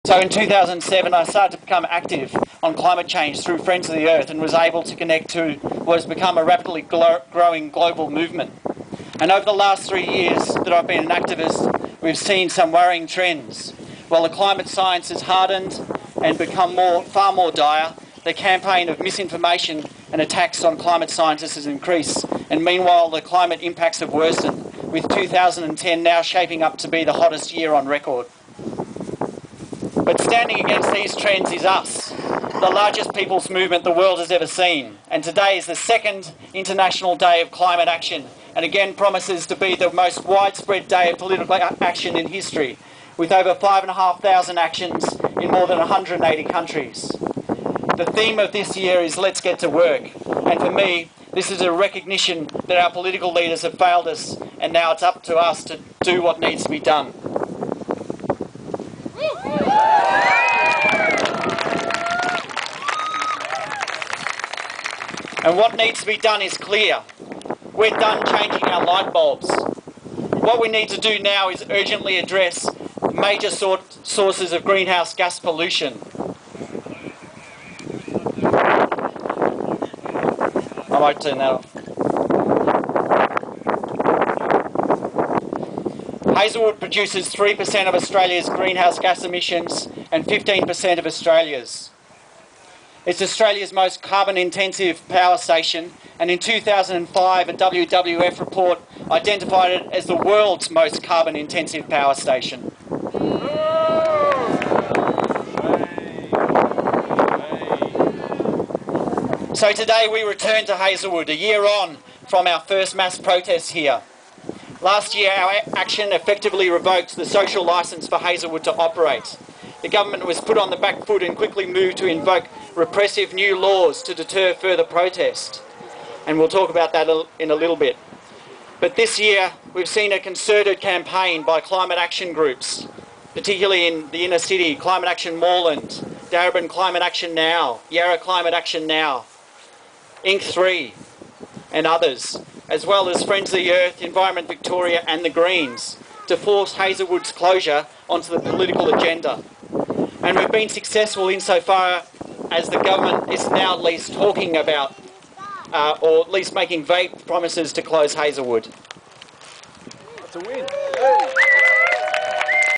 So in 2007, I started to become active on climate change through Friends of the Earth and was able to connect to what has become a rapidly growing global movement. And over the last 3 years that I've been an activist, we've seen some worrying trends. While the climate science has hardened and become far more dire, the campaign of misinformation and attacks on climate scientists has increased. And meanwhile, the climate impacts have worsened, with 2010 now shaping up to be the hottest year on record. But standing against these trends is us, the largest people's movement the world has ever seen. And today is the second International Day of Climate Action, and again promises to be the most widespread day of political action in history, with over 5,500 actions in more than 180 countries. The theme of this year is Let's Get to Work, and for me, this is a recognition that our political leaders have failed us, and now it's up to us to do what needs to be done. And what needs to be done is clear. We're done changing our light bulbs. What we need to do now is urgently address major sources of greenhouse gas pollution. I might turn that off. Hazelwood produces 3% of Australia's greenhouse gas emissions and 15% of Australia's. It's Australia's most carbon-intensive power station, and in 2005 a WWF report identified it as the world's most carbon-intensive power station. So today we return to Hazelwood, a year on from our first mass protest here. Last year our action effectively revoked the social licence for Hazelwood to operate. The government was put on the back foot and quickly moved to invoke repressive new laws to deter further protest. And we'll talk about that in a little bit. But this year we've seen a concerted campaign by climate action groups, particularly in the inner city, Climate Action Moreland, Darebin Climate Action Now, Yarra Climate Action Now, Inc 3 and others, as well as Friends of the Earth, Environment Victoria and the Greens, to force Hazelwood's closure onto the political agenda. And we've been successful insofar as the government is now at least talking about, or at least making vague promises to close Hazelwood. That's a win.